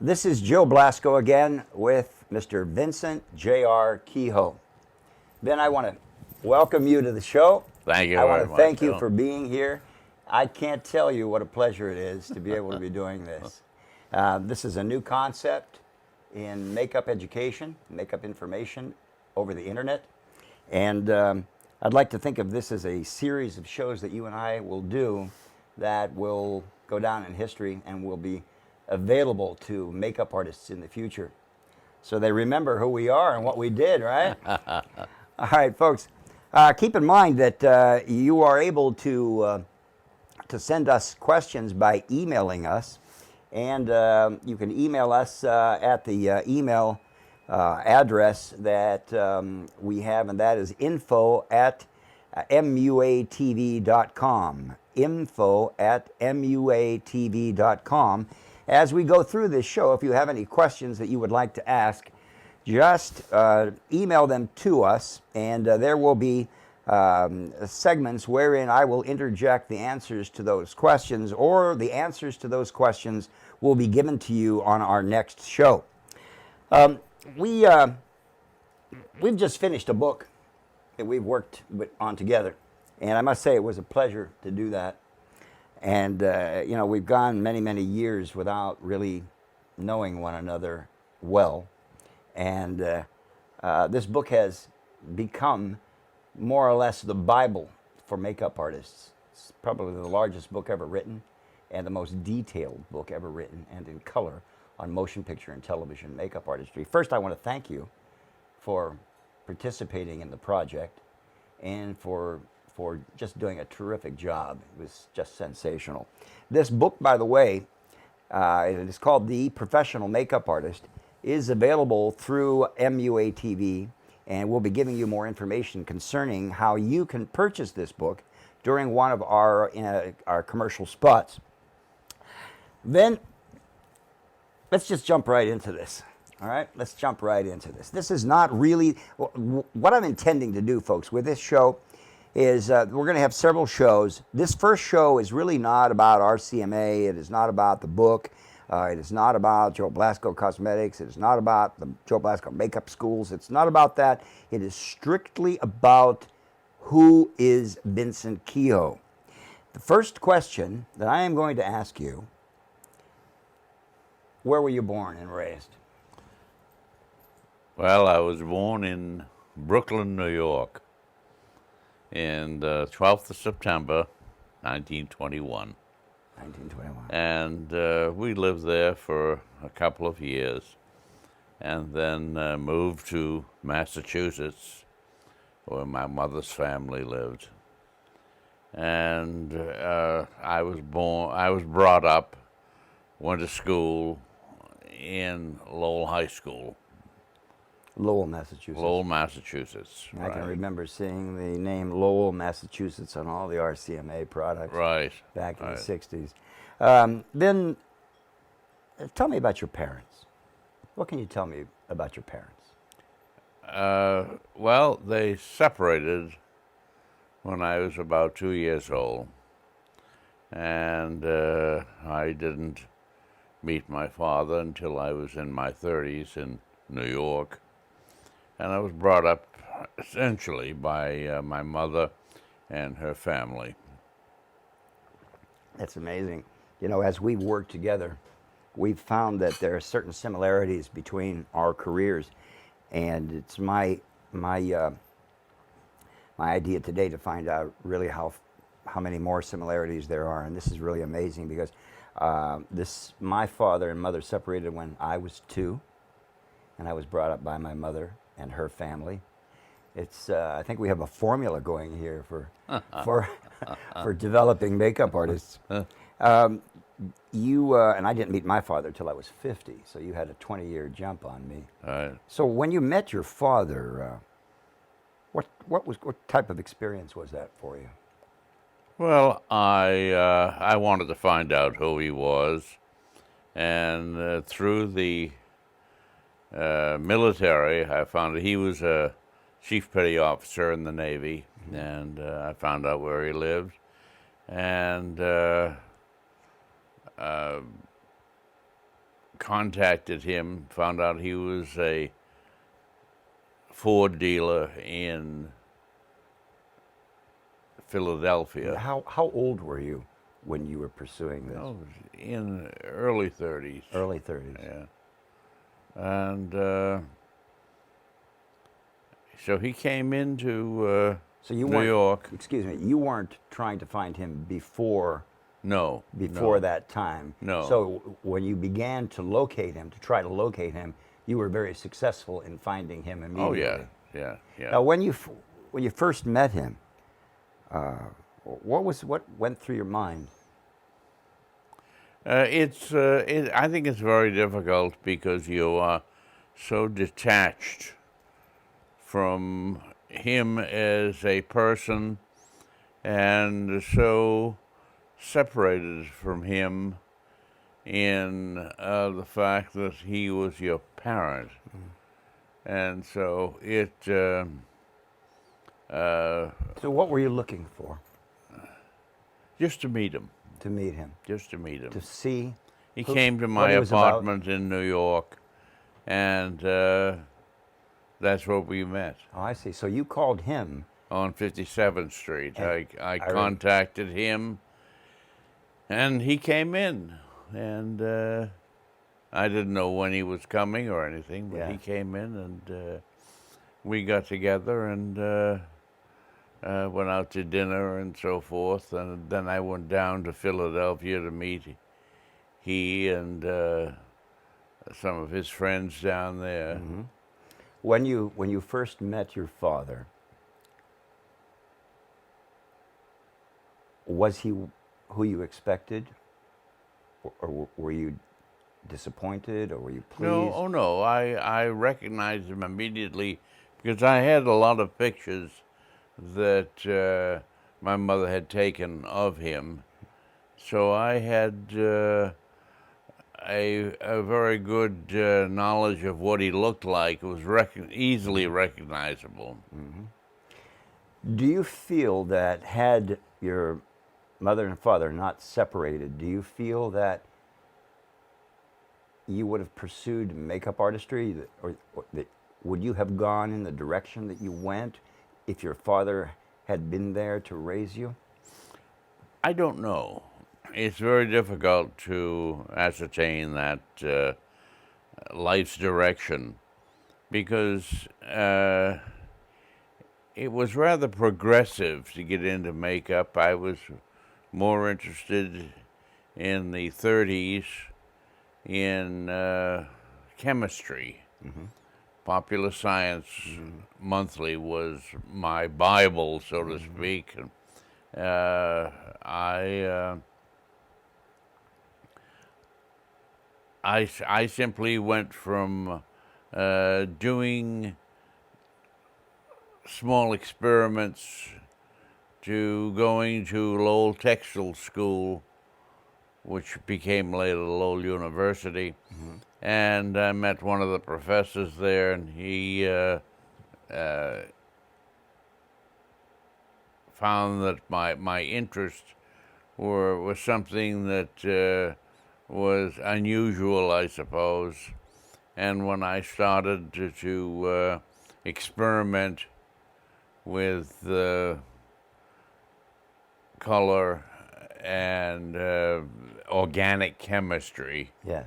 This is Joe Blasco again with Mr. Vincent J.R. Kehoe. Ben, I want to welcome you to the show. Thank you I want very to much, thank you Bill. for being here. I can't tell you what a pleasure it is to be able to be doing this. This is a new concept in makeup education, makeup information over the internet. And I'd like to think of this as a series of shows that you and I will do that will go down in history and will be available to makeup artists in the future. So they remember who we are and what we did, right? All right, folks. Keep in mind that you are able to send us questions by emailing us. And you can email us at the email address that we have, and that is info@muatv.com. Info@muatv.com. As we go through this show, if you have any questions that you would like to ask, just email them to us, and there will be segments wherein I will interject the answers to those questions, or the answers to those questions will be given to you on our next show. We've just finished a book that we've worked on together, and I must say it was a pleasure to do that. And we've gone many, many years without really knowing one another well, and this book has become more or less the Bible for makeup artists. It's probably the largest book ever written and the most detailed book ever written, and in color, on motion picture and television makeup artistry. First, I want to thank you for participating in the project and for just doing a terrific job. It was just sensational. This book, by the way, it is called The Professional Makeup Artist, is available through MUATV, and we'll be giving you more information concerning how you can purchase this book during one of our commercial spots. Then, let's just jump right into this. All right, let's jump right into this. This is not really what I'm intending to do, folks, with this show. Is we're going to have several shows. This first show is really not about RCMA. It is not about the book. It is not about Joe Blasco Cosmetics. It is not about the Joe Blasco Makeup Schools. It's not about that. It is strictly about who is Vincent Kehoe. The first question that I am going to ask you, where were you born and raised? Well, I was born in Brooklyn, New York, in the 12th of September, 1921. 1921. And we lived there for a couple of years, and then moved to Massachusetts, where my mother's family lived. And I was brought up, went to school in Lowell High School. Lowell, Massachusetts. Lowell, Massachusetts. I can remember seeing the name Lowell, Massachusetts on all the RCMA products back in the 60s. Then, tell me about your parents. What can you tell me about your parents? Well, they separated when I was about 2 years old, and I didn't meet my father until I was in my 30s in New York. And I was brought up essentially by my mother and her family. That's amazing. You know, as we've worked together, we've found that there are certain similarities between our careers, and it's my idea today to find out really how many more similarities there are, and this is really amazing because my father and mother separated when I was 2, and I was brought up by my mother and her family. It's I think we have a formula going here for developing makeup artists. You and I didn't meet my father till I was 50, so you had a 20-year jump on me. Right. So when you met your father, what type of experience was that for you? Well, I wanted to find out who he was, and through the military, I found that he was a chief petty officer in the Navy, and I found out where he lived, and contacted him, found out he was a Ford dealer in Philadelphia. How old were you when you were pursuing this? I was in early 30s. Early 30s. Yeah. And so he came into So you New weren't, York. excuse me, you weren't trying to find him before No. that time. No. So when you began to locate him, to try to locate him, you were very successful in finding him Oh, immediately. yeah. Now, when you first met him, what went through your mind? I think it's very difficult because you are so detached from him as a person and so separated from him in the fact that he was your parent. And so So what were you looking for? just to meet him, To meet him, just to meet him. to see He who- came to what my he was about? apartment in New York, and that's where we met Oh, I see. So you called him. on 57th Street. And I I contacted him, and he came in, and I didn't know when he was coming or anything, but Yeah. he came in, and we got together and went out to dinner and so forth, and then I went down to Philadelphia to meet he and some of his friends down there. Mm-hmm. When you first met your father, was he who you expected, or were you disappointed, or were you pleased? No, I recognized him immediately because I had a lot of pictures that my mother had taken of him. So I had a very good knowledge of what he looked like. It was easily recognizable. Do you feel that had your mother and father not separated, do you feel that you would have pursued makeup artistry, or that would you have gone in the direction that you went if your father had been there to raise you? I don't know. It's very difficult to ascertain that life's direction because it was rather progressive to get into makeup. I was more interested in the 30s in chemistry. Popular Science Monthly was my Bible, so to speak. I simply went from doing small experiments to going to Lowell Textile School, which became later Lowell University. And I met one of the professors there, and he found that my interest was something that was unusual, I suppose. And when I started to experiment with color and organic chemistry, Yes.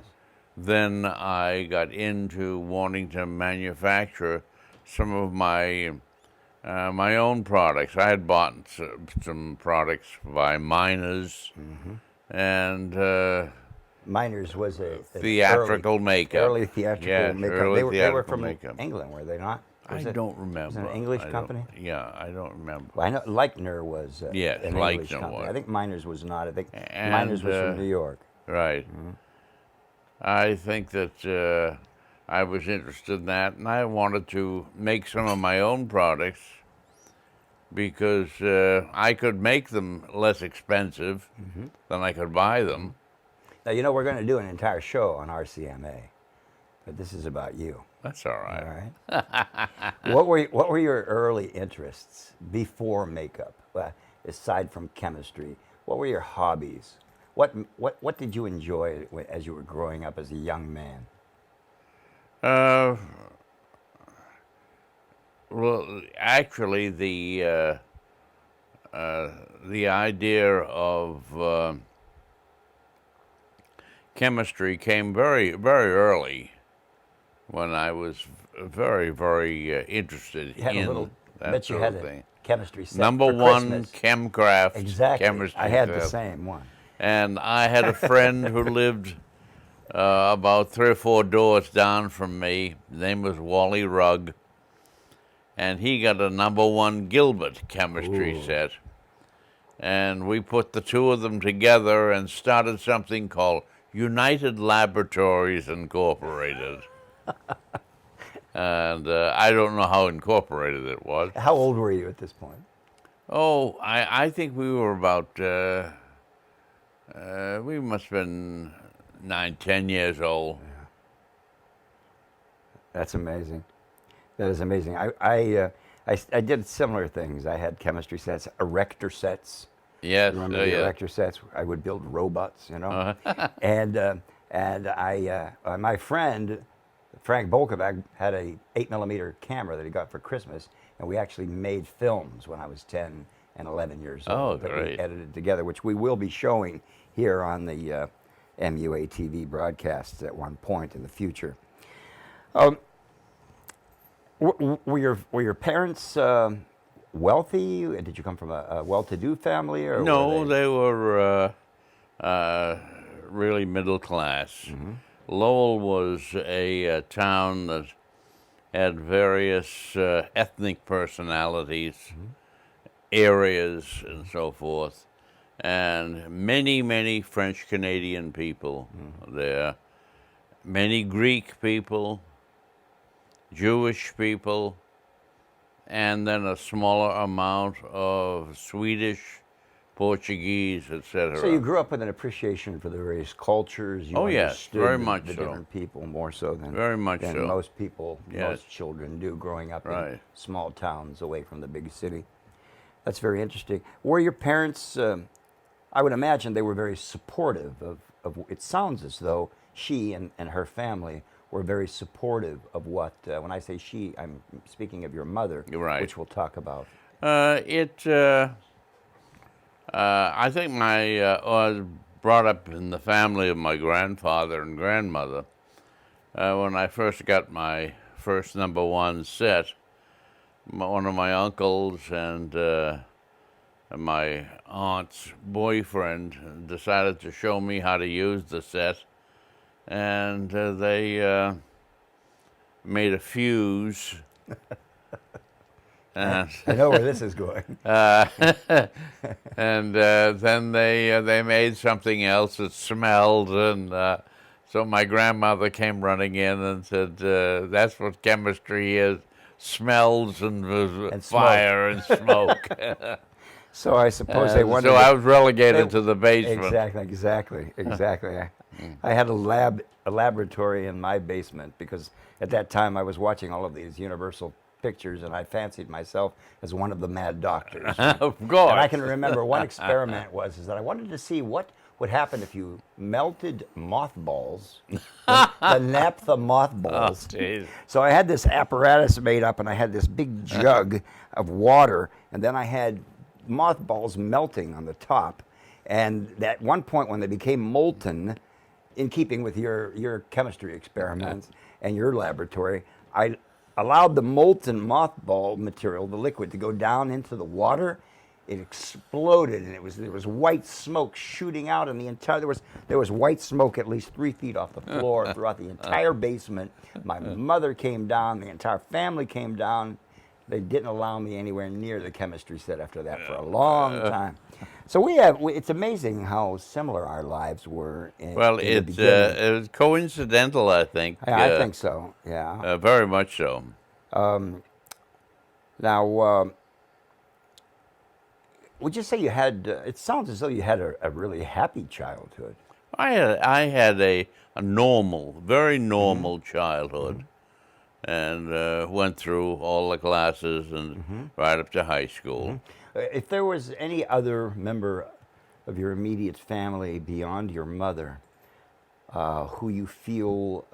then I got into wanting to manufacture some of my my own products. I had bought some products by Miners and Miners was an theatrical makeup. early theatrical Yes, makeup. early They were theatrical from makeup. England, were they not? I don't remember. Was it an English I don't- company? Yeah, I don't remember. Well, I know Leichner was Yes, an English Leichner company. was. I think Miners was not. I think And, Miners was from New York. Right. I think that I was interested in that, and I wanted to make some of my own products because I could make them less expensive than I could buy them. Now, you know, we're going to do an entire show on RCMA, but this is about you. That's all right. All right. What were your early interests before makeup, aside from chemistry? What were your hobbies? what did you enjoy as you were growing up as a young man? Uh, well, actually, the idea of chemistry came very, very early when I was very, very interested You had a in little. I that bet you sort had of a thing. chemistry set Number for one, Christmas. chemcraft Exactly. chemistry I had the set. same one. And I had a friend who lived about 3 or 4 doors down from me. His name was Wally Rugg, and he got a number one Gilbert chemistry Ooh. set. And we put the two of them together and started something called United Laboratories Incorporated. And I don't know how incorporated it was. How old were you at this point? Oh, I think we were about, we must have been 9, 10 years old. That's amazing. That is amazing. I did similar things. I had chemistry sets, erector sets. Yes, You remember the yeah. erector sets? I would build robots, you know. And my friend Frank Bolkovac had a 8mm camera that he got for Christmas, and we actually made films when I was 10 and 11 years old that we great. edited together, which we will be showing here on the MUA TV broadcasts at one point in the future. Were your parents wealthy? Did you come from a well-to-do family, or No, were they? they were really middle class. Lowell was a town that had various ethnic personalities, areas, and so forth, and many, many French Canadian people there, many Greek people, Jewish people, and then a smaller amount of Swedish, Portuguese, etc. So you grew up with an appreciation for the various cultures. You Oh, yes, understood very the, much the so. different people more so than Very much than so. most people, Yes. most children do growing up in Right. small towns away from the big city. That's very interesting. Were your parents? I would imagine they were very supportive of. It sounds as though she and her family were very supportive of what. When I say she, I'm speaking of your mother, You're right. which we'll talk about. I think I was brought up in the family of my grandfather and grandmother. When I first got my first number one set, one of my uncles and my aunt's boyfriend decided to show me how to use the set, and they made a fuse. And I know where this is going. and then they made something else that smelled, and so my grandmother came running in and said, "That's what chemistry is: smells and fire and smoke." So I suppose they wanted. So I was relegated to the basement. Exactly. I had a laboratory in my basement because at that time I was watching all of these Universal pictures, and I fancied myself as one of the mad doctors. Of course. And I can remember one experiment is that I wanted to see what would happen if you melted mothballs, the naphtha mothballs. Oh, geez. So I had this apparatus made up, and I had this big jug of water, and then I had mothballs melting on the top. And at one point, when they became molten, in keeping with your chemistry experiments and your laboratory, I allowed the molten mothball material, the liquid, to go down into the water. It exploded, and there was white smoke shooting out, and there was white smoke at least 3 feet off the floor throughout the entire basement. My mother came down, the entire family came down. They didn't allow me anywhere near the chemistry set after that for a long time. So it's amazing how similar our lives were in the beginning. It was coincidental, I think. I think so, yeah. Very much so. Now, would you say you had, it sounds as though you had a really happy childhood. I had a normal, very normal childhood, and went through all the classes and right up to high school. If there was any other member of your immediate family beyond your mother, who you feel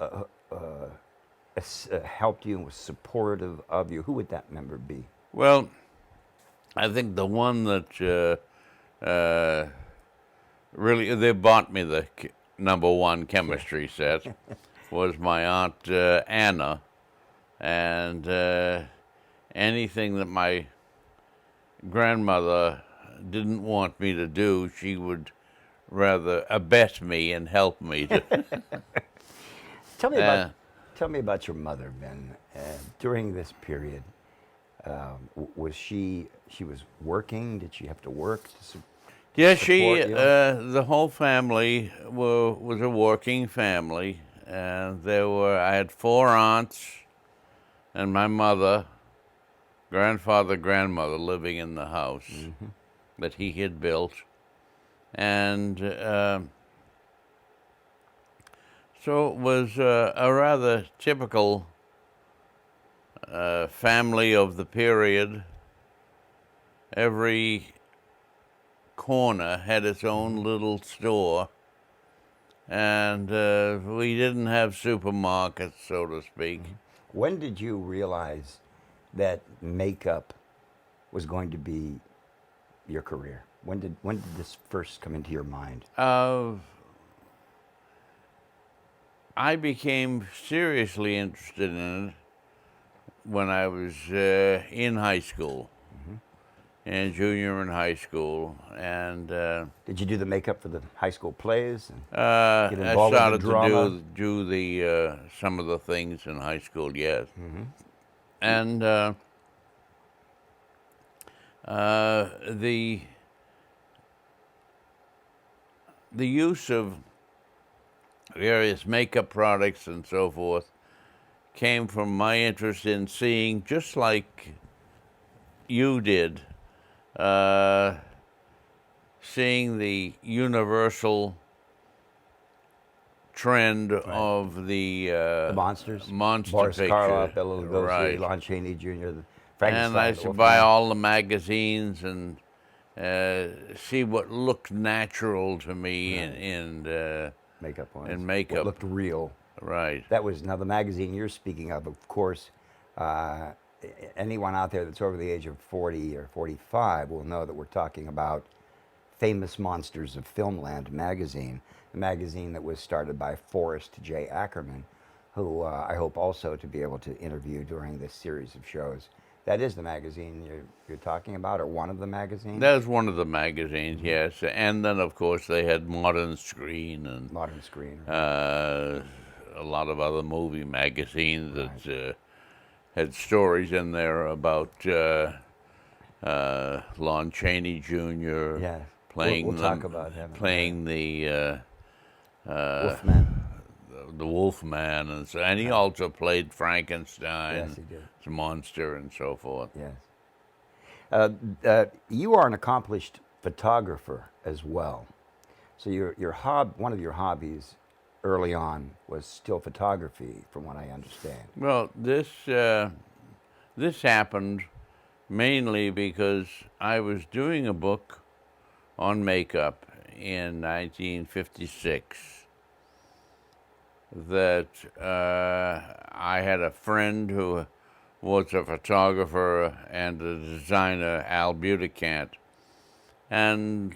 helped you and was supportive of you, who would that member be? Well, I think the one that really, they bought me the #1 chemistry set was my aunt Anna, and anything that my grandmother didn't want me to do, she would rather abet me and help me to. Tell me about tell me about your mother, Ben. During this period, was she was working? Did she have to work to Yeah, support you? the whole family was a working family, and I had 4 aunts and my mother, grandfather, grandmother living in the house that he had built. And so it was a rather typical family of the period. Every corner had its own little store, and we didn't have supermarkets, so to speak. When did you realize that makeup was going to be your career? When did this first come into your mind? I became seriously interested in it when I was in high school, and junior in high school, and Did you do the makeup for the high school plays? And I get involved with the started drama? to do the some of the things in high school, yes, and the use of various makeup products and so forth came from my interest in seeing, just like you did, seeing the universal trend of the monsters? monster Boris picture. Karloff, Bela Lugosi, Right. Lon Chaney Jr., the And I Frankenstein. used the to Wolfman. buy all the magazines and see what looked natural to me makeup ones. and makeup. What looked real. Right. That was, now the magazine you're speaking of course, anyone out there that's over the age of 40 or 45 will know that we're talking about Famous Monsters of Filmland magazine, a magazine that was started by Forrest J. Ackerman, who I hope also to be able to interview during this series of shows. That is the magazine you're talking about, or one of the magazines? That was one of the magazines, yes. And then, of course, they had Modern Screen and Modern Screen. a lot of other movie magazines that had stories in there about Lon Chaney Jr. Yeah. playing We'll talk about him. playing the Wolfman. the Wolfman, and so, and he also played Frankenstein, Yes, he did. the monster, and so forth. Yes. You are an accomplished photographer as well. So one of your hobbies early on was still photography, from what I understand. Well, this happened mainly because I was doing a book on makeup in 1956 that I had a friend who was a photographer and a designer, Al Buticant, and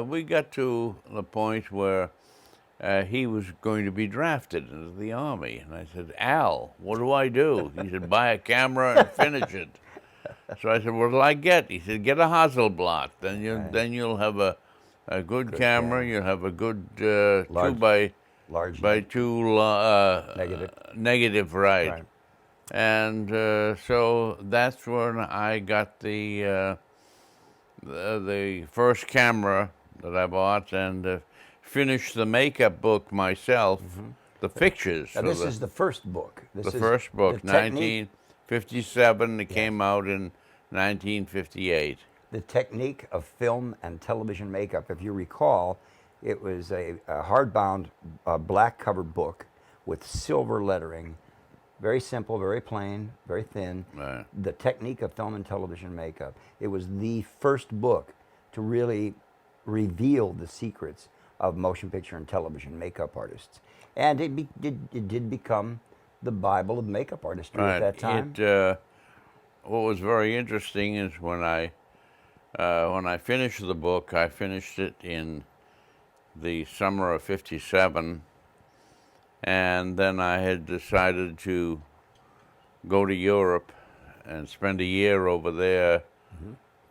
we got to the point where he was going to be drafted into the Army. And I said, Al, what do I do? He said, buy a camera and finish it. So I said, what will I get? He said, get a Hasselblad. Then you'll have a good camera. You'll have a good Large 2 negative, right. And so that's when I got the first camera that I bought, and finished the makeup book myself, the pictures. Now, this is the first book. The first book, 1957. It came out in 1958. The Technique of Film and Television Makeup. If you recall, it was a hardbound black cover book with silver lettering. Very simple, very plain, very thin. Right. The Technique of Film and Television Makeup. It was the first book to really revealed the secrets of motion picture and television makeup artists. And it did become the Bible of makeup artistry at that time. What was very interesting is when I finished the book, I finished it in the summer of '57, and then I had decided to go to Europe and spend a year over there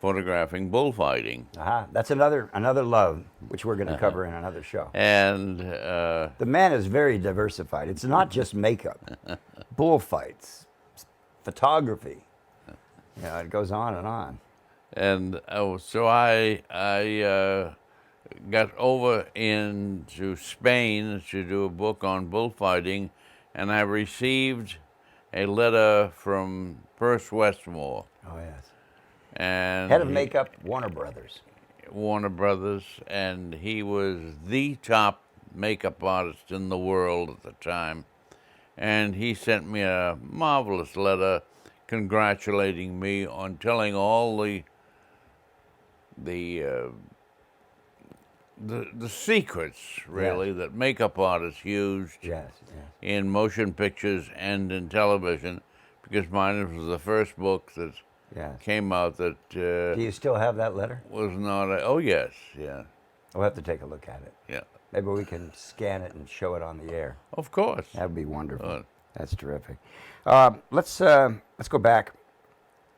photographing bullfighting. That's another love, which we're going to cover in another show. And The man is very diversified. It's not just makeup, bullfights, photography. You know, it goes on and on. And so I got over into Spain to do a book on bullfighting, and I received a letter from Perce Westmore. Oh, yes. And Head of makeup, Warner Brothers. Warner Brothers, and he was the top makeup artist in the world at the time. And he sent me a marvelous letter congratulating me on telling all the secrets, really, that makeup artists used in motion pictures and in television, because mine was the first book that came out that... Do you still have that letter? Was not a... Oh, yes, yeah. We'll have to take a look at it. Yeah. Maybe we can scan it and show it on the air. Of course. That would be wonderful. That's terrific. Let's go back.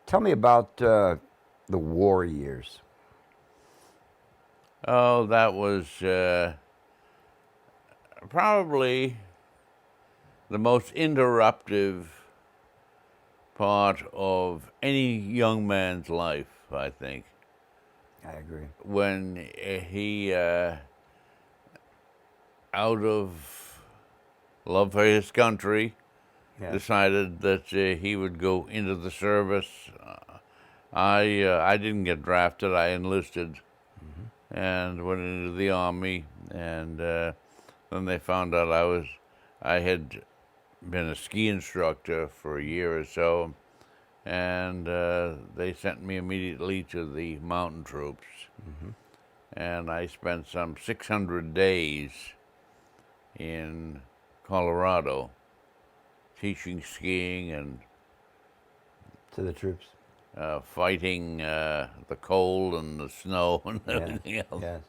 Tell me about the war years. Oh, that was probably the most interruptive part of any young man's life, I think. I agree. When he, out of love for his country, decided that he would go into the service. I didn't get drafted. I enlisted and went into the Army, and then they found out I had been a ski instructor for a year or so, and they sent me immediately to the mountain troops. And I spent some 600 days in Colorado teaching skiing and to the troops, fighting the cold and the snow and everything else. Yes.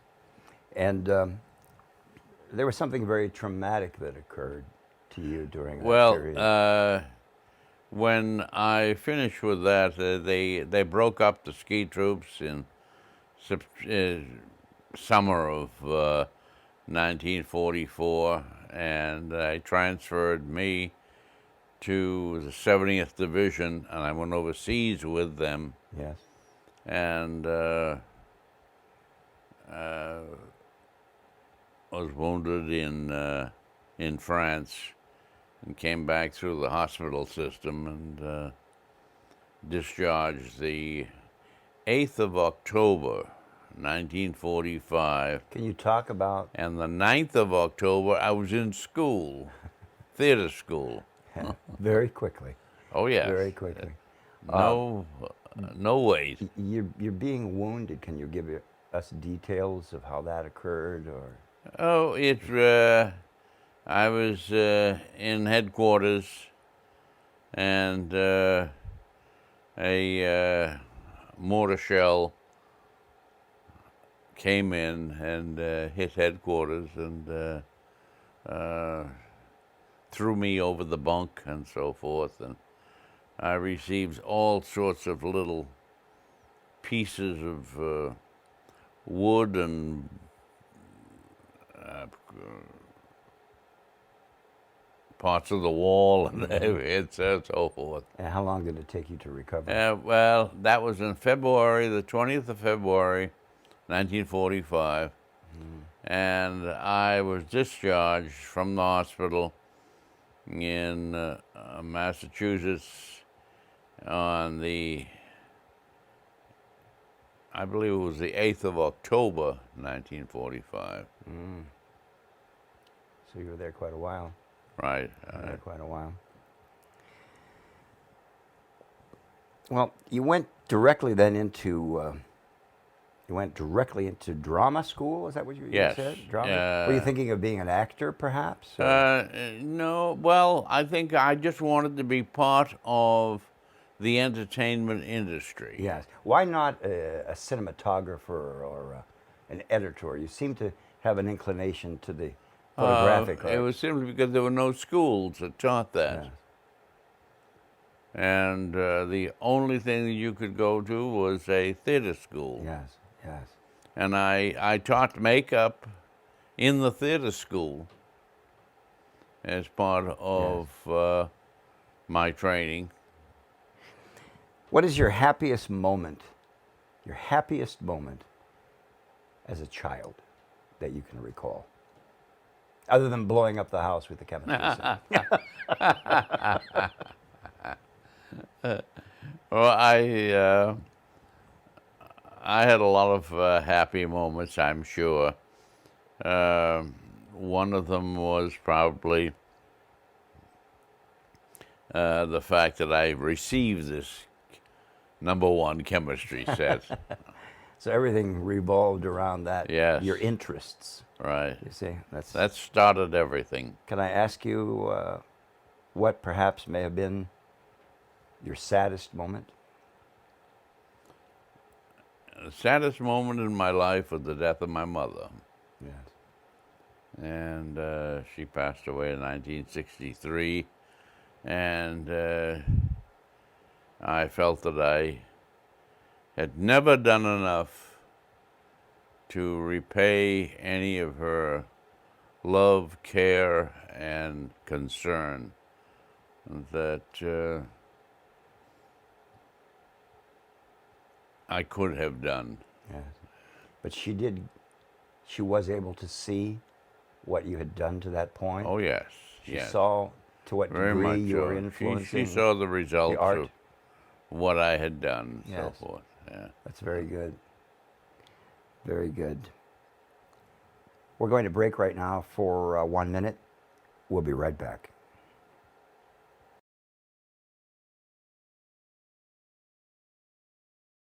And there was something very traumatic that occurred to you during that period. When I finished with that, they broke up the ski troops in summer of 1944, and I transferred me to the 70th Division, and I went overseas with them. Yes. And was wounded in France, and came back through the hospital system and discharged the 8th of October, 1945. Can you talk about... And the 9th of October, I was in school, theater school. Very quickly. Oh, yes. Very quickly. No ways. You're being wounded. Can you give us details of how that occurred, or? Oh, I was in headquarters, and a mortar shell came in and hit headquarters and threw me over the bunk and so forth. And I received all sorts of little pieces of wood and parts of the wall and so forth. And how long did it take you to recover? Well, that was in February, the 20th of February, 1945. And I was discharged from the hospital in Massachusetts on I believe it was the 8th of October, 1945. So you were there quite a while. Right. Quite a while. Well, you went directly then into You went directly into drama school. Is that what you Yes. said? Drama. Were you thinking of being an actor, perhaps? Or- No, well, I think I just wanted to be part of the entertainment industry. Yes. Why not a cinematographer or an editor? You seem to have an inclination to the photographic It was arts. simply because there were no schools that taught that. Yes. And the only thing that you could go to was a theater school. Yes. Yes. And I taught makeup in the theater school as part of my training. What is your happiest moment? Your happiest moment as a child that you can recall, other than blowing up the house with the chemistry set? Well, I had a lot of happy moments, I'm sure. One of them was probably the fact that I received this #1 chemistry set. So everything revolved around that. Yes. Your interests. Right. You see, That started everything. Can I ask you what perhaps may have been your saddest moment? The saddest moment in my life was the death of my mother. Yes. And she passed away in 1963. And I felt that I had never done enough to repay any of her love, care, and concern that I could have done. Yes. But she was able to see what you had done to that point. Oh, yes. She yes. saw to what Very degree much you were so. influencing She saw the results art. of what I had done, and Yes. so forth. Yeah. That's very good. Very good. We're going to break right now for 1 minute. We'll be right back.